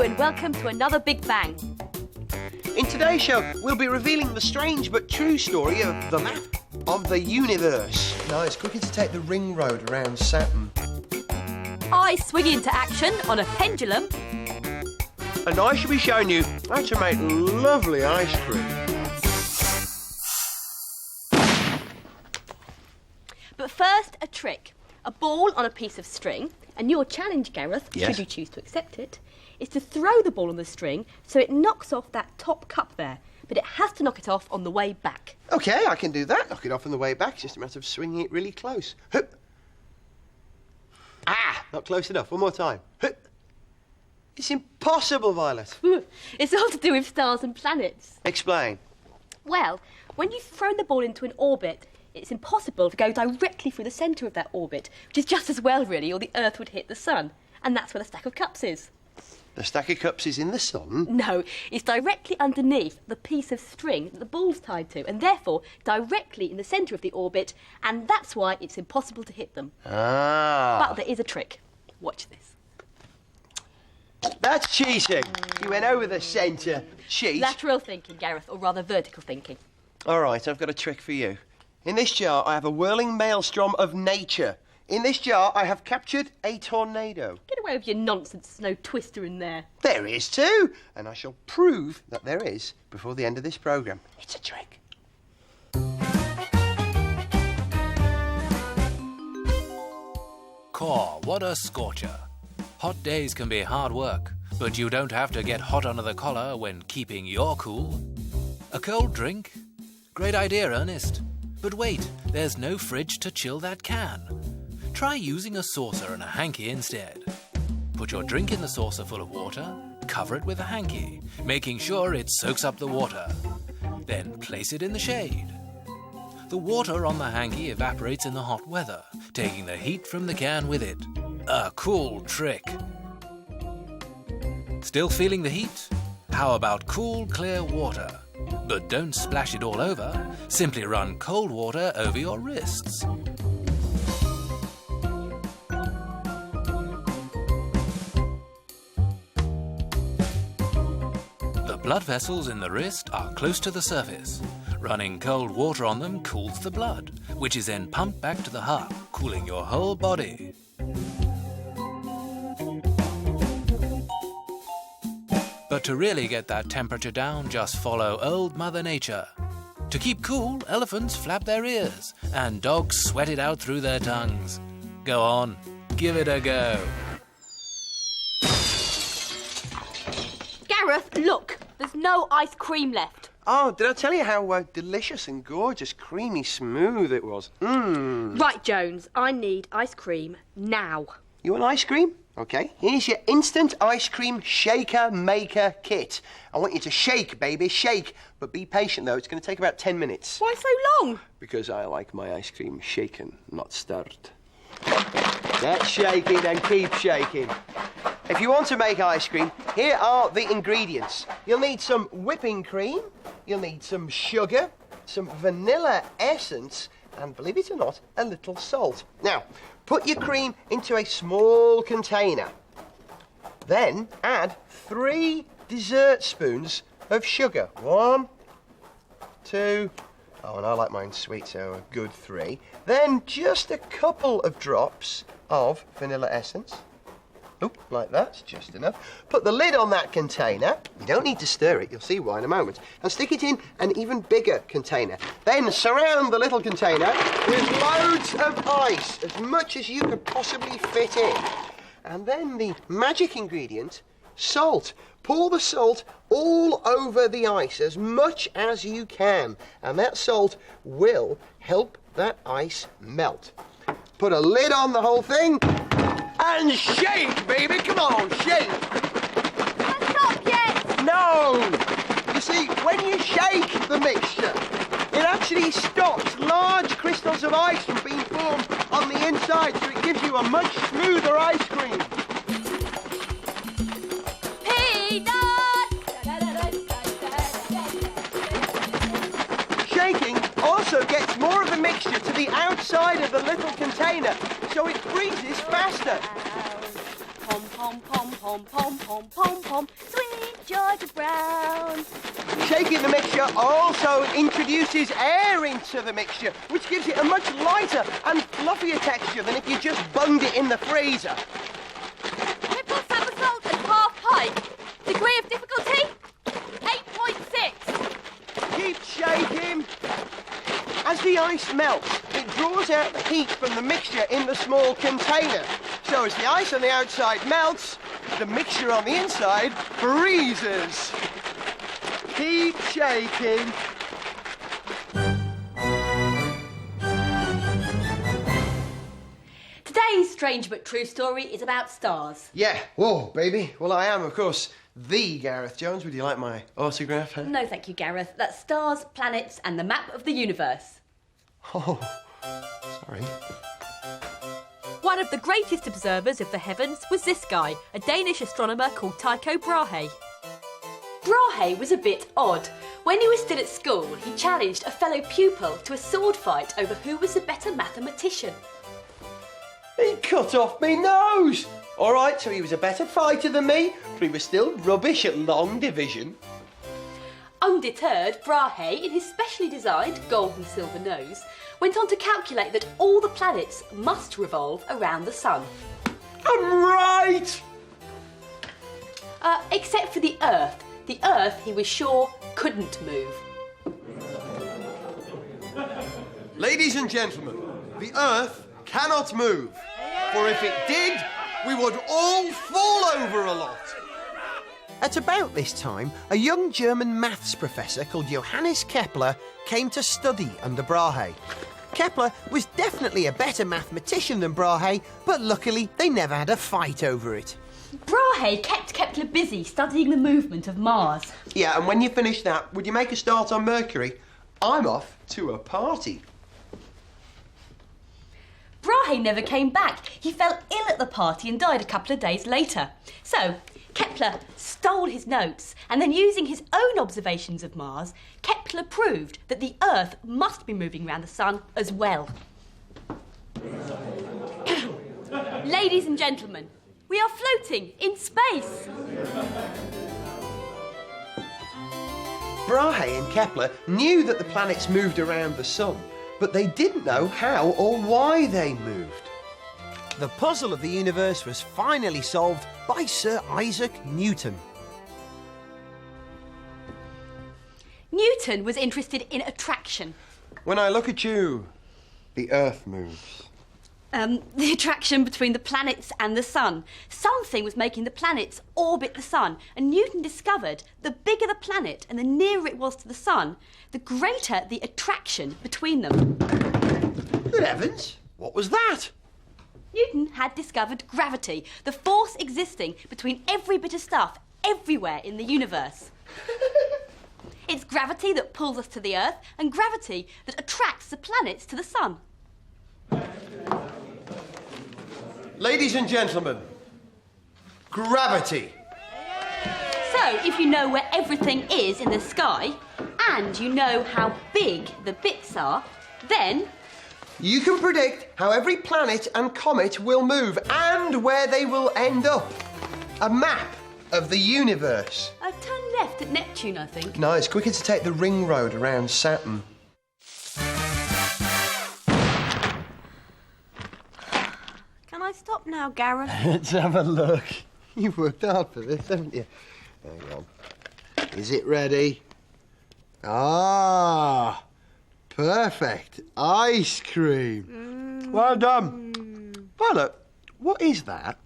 Hello and welcome to another Big Bang. In today's show, we'll be revealing the strange but true story of the map of the universe. No, it's quicker to take the ring road around Saturn. I swing into action on a pendulum. And I shall be showing you how to make lovely ice cream. But first, a trick. A ball on a piece of string, and your challenge, Gareth, should you choose to accept it, is to throw the ball on the string so it knocks off that top cup there. But it has to knock it off on the way back. OK, I can do that. Knock it off on the way back. It's just a matter of swinging it really close. Hup. Ah, not close enough. One more time. Hup. It's impossible, Violet. It's all to do with stars and planets. Explain. Well, when you've thrown the ball into an orbit, it's impossible to go directly through the centre of that orbit, which is just as well, really, or the Earth would hit the sun. And that's where the stack of cups is. The stack of cups is in the sun? No, it's directly underneath the piece of string that the ball's tied to, and therefore directly in the centre of the orbit, and that's why it's impossible to hit them. Ah. But there is a trick. Watch this. That's cheating. You went over the centre. Cheat. Lateral thinking, Gareth, or rather vertical thinking. All right, I've got a trick for you. In this jar, I have a whirling maelstrom of nature. In this jar, I have captured a tornado. Get away with your nonsense, there's no twister in there. There is too, and I shall prove that there is before the end of this programme. It's a trick. Core, what a scorcher. Hot days can be hard work, but you don't have to get hot under the collar when keeping your cool. A cold drink? Great idea, Ernest. But wait, there's no fridge to chill that can. Try using a saucer and a hanky instead. Put your drink in the saucer full of water, cover it with a hanky, making sure it soaks up the water. Then place it in the shade. The water on the hanky evaporates in the hot weather, taking the heat from the can with it. A cool trick. Still feeling the heat? How about cool, clear water? But don't splash it all over. Simply run cold water over your wrists. The blood vessels in the wrist are close to the surface. Running cold water on them cools the blood, which is then pumped back to the heart, cooling your whole body. But to really get that temperature down, just follow old Mother Nature. To keep cool, elephants flap their ears, and dogs sweat it out through their tongues. Go on, give it a go. Gareth, look, there's no ice cream left. Oh, did I tell you how delicious and gorgeous, creamy, smooth it was? Right, Jones, I need ice cream now. You want ice cream? OK, here's your instant ice cream shaker maker kit. I want you to shake, baby, shake. But be patient, though. It's going to take about 10 minutes. Why so long? Because I like my ice cream shaken, not stirred. Get shaking and keep shaking. If you want to make ice cream, here are the ingredients. You'll need some whipping cream, you'll need some sugar, some vanilla essence, and believe it or not, a little salt. Now, put your cream into a small container. Then add 3 dessert spoons of sugar. 1, 2, oh, and I like mine sweet, so a good 3. Then just a couple of drops of vanilla essence. Oop, like that, just enough. Put the lid on that container. You don't need to stir it, you'll see why in a moment. And stick it in an even bigger container. Then surround the little container with loads of ice, as much as you could possibly fit in. And then the magic ingredient, salt. Pour the salt all over the ice, as much as you can. And that salt will help that ice melt. Put a lid on the whole thing. And shake, baby! Come on, shake! Can't stop yet! No! You see, when you shake the mixture, it actually stops large crystals of ice from being formed on the inside, so it gives you a much smoother ice cream. Shaking also gets more of the mixture to the outside of the little container, so it freezes faster. pom pom pom pom pom pom pom pom. Sweet Georgia Brown. Shaking the mixture also introduces air into the mixture, which gives it a much lighter and fluffier texture than if you just bunged it in the freezer. Triple somersault and half pike. Degree of difficulty? 8.6. Keep shaking. As the ice melts, it draws out the heat from the mixture in the small container. So as the ice on the outside melts, the mixture on the inside freezes. Keep shaking. Today's strange but true story is about stars. Yeah, whoa, baby. Well, I am, of course, the Gareth Jones. Would you like my autograph, huh? No, thank you, Gareth. That's stars, planets, and the map of the universe. Oh, sorry. One of the greatest observers of the heavens was this guy, a Danish astronomer called Tycho Brahe. Brahe was a bit odd. When he was still at school, he challenged a fellow pupil to a sword fight over who was the better mathematician. He cut off me nose. All right, so he was a better fighter than me, but he was still rubbish at long division. Undeterred, Brahe, in his specially designed gold and silver nose, went on to calculate that all the planets must revolve around the sun. I'm right! Except for the Earth. The Earth, he was sure, couldn't move. Ladies and gentlemen, the Earth cannot move. For if it did, we would all fall over a lot. At about this time, a young German maths professor called Johannes Kepler came to study under Brahe. Kepler was definitely a better mathematician than Brahe, but luckily they never had a fight over it. Brahe kept Kepler busy studying the movement of Mars. Yeah, and when you finish that, would you make a start on Mercury? I'm off to a party. Brahe never came back. He fell ill at the party and died a couple of days later. So, Kepler stole his notes, and then using his own observations of Mars, Kepler proved that the Earth must be moving around the sun as well. Ladies and gentlemen, we are floating in space. Brahe and Kepler knew that the planets moved around the sun, but they didn't know how or why they moved. The puzzle of the universe was finally solved by Sir Isaac Newton. Newton was interested in attraction. When I look at you, the Earth moves. The attraction between the planets and the sun. Something was making the planets orbit the sun, and Newton discovered the bigger the planet and the nearer it was to the sun, the greater the attraction between them. Good heavens, what was that? Newton had discovered gravity, the force existing between every bit of stuff everywhere in the universe. It's gravity that pulls us to the Earth and gravity that attracts the planets to the sun. Ladies and gentlemen, gravity. So, if you know where everything is in the sky, and you know how big the bits are, then You can predict how every planet and comet will move and where they will end up. A map of the universe. turn left at Neptune, I think. No, it's quicker to take the ring road around Saturn. Can I stop now, Gareth? Let's have a look. You've worked hard for this, haven't you? Hang on. Is it ready? Ah, perfect. Ice cream. Well done. Violet, what is that?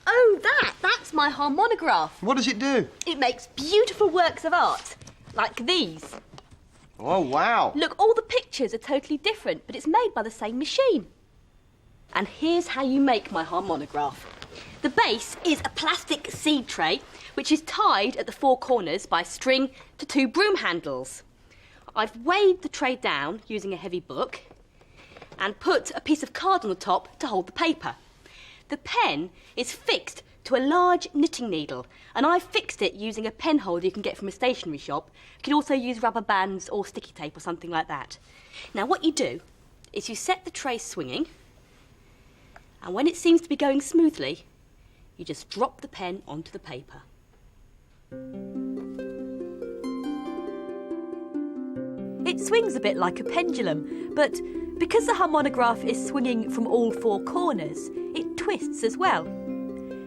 Oh, that's my harmonograph. What does it do? It makes beautiful works of art, like these. Oh, wow. Look, all the pictures are totally different, but it's made by the same machine. And here's how you make my harmonograph. The base is a plastic seed tray, which is tied at the four corners by string to two broom handles. I've weighed the tray down using a heavy book and put a piece of card on the top to hold the paper. The pen is fixed to a large knitting needle, and I've fixed it using a pen holder you can get from a stationery shop. You can also use rubber bands or sticky tape or something like that. Now, what you do is you set the tray swinging, and when it seems to be going smoothly, You just drop the pen onto the paper. It swings a bit like a pendulum, but because the harmonograph is swinging from all four corners, it twists as well.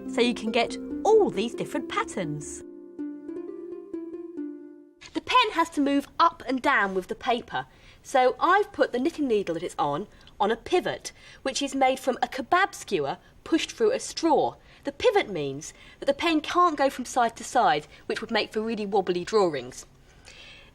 So you can get all these different patterns. The pen has to move up and down with the paper, so I've put the knitting needle that it's on a pivot, which is made from a kebab skewer pushed through a straw. The pivot means that the pen can't go from side to side, which would make for really wobbly drawings.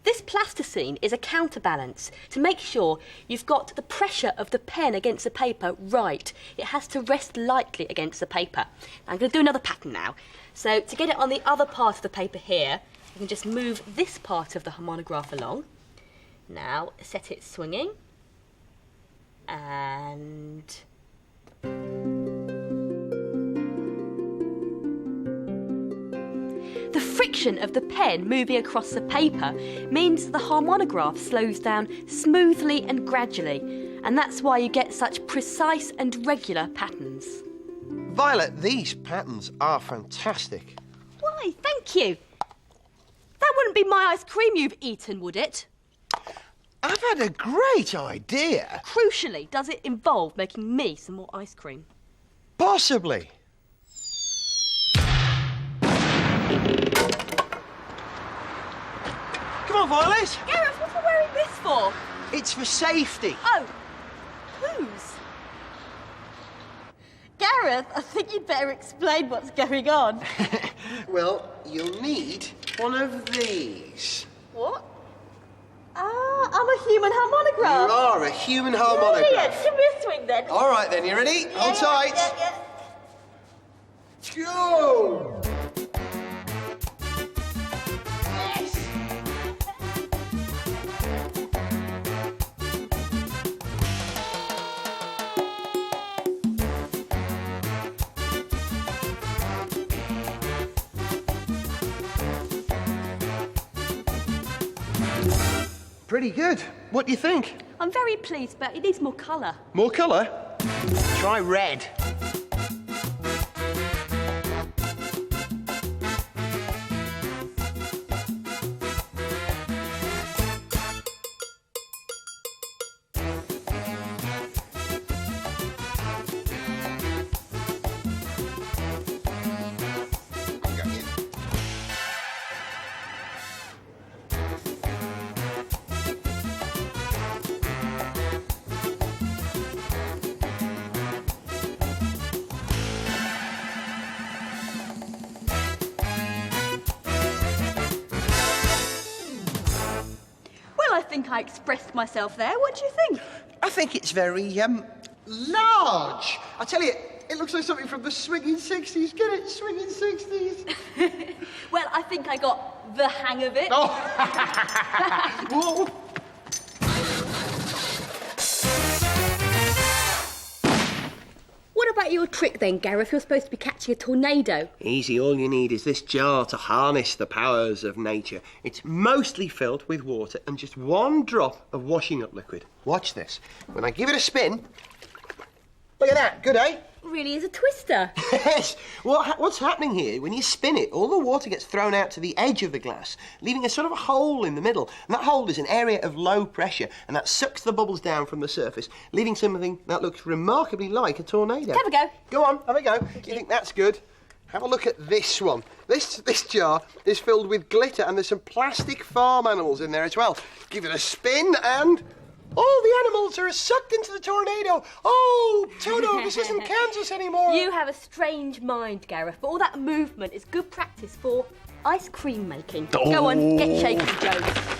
This plasticine is a counterbalance to make sure you've got the pressure of the pen against the paper right. It has to rest lightly against the paper. I'm going to do another pattern now. So to get it on the other part of the paper here, you can just move this part of the harmonograph along. Now set it swinging. And... the friction of the pen moving across the paper means the harmonograph slows down smoothly and gradually, and that's why you get such precise and regular patterns. Violet, these patterns are fantastic. Why, thank you. That wouldn't be my ice cream you've eaten, would it? I've had a great idea. Crucially, does it involve making me some more ice cream? Possibly. Come on, Violet. Gareth, what are you wearing this for? It's for safety. Oh, whose? Gareth, I think you'd better explain what's going on. Well, you'll need one of these. What? Ah, I'm a human harmonograph. You are a human harmonograph. Brilliant. Give me a swing then. All right, then. You ready? Hold tight. Yeah. Go! Pretty good. What do you think? I'm very pleased, but it needs more colour. More colour? Try red. I think I expressed myself there. What do you think? I think it's very, large. I tell you, it looks like something from the swinging 60s. Get it? Swinging 60s. Well, I think I got the hang of it. Oh! Whoa. What about your trick then, Gareth? You're supposed to be catching a tornado. Easy, all you need is this jar to harness the powers of nature. It's mostly filled with water and just one drop of washing up liquid. Watch this. When I give it a spin... Look at that, good, eh? Really is a twister. Yes. What's happening here, when you spin it, all the water gets thrown out to the edge of the glass, leaving a sort of a hole in the middle. And that hole is an area of low pressure, and that sucks the bubbles down from the surface, leaving something that looks remarkably like a tornado. Have a go. Go on, have a go. You think that's good? Have a look at this one. This jar is filled with glitter, and there's some plastic farm animals in there as well. Give it a spin, and... all the animals are sucked into the tornado. Oh, Toto, this isn't Kansas anymore. You have a strange mind, Gareth, but all that movement is good practice for ice cream making. Oh. Go on, get shaky, Jones.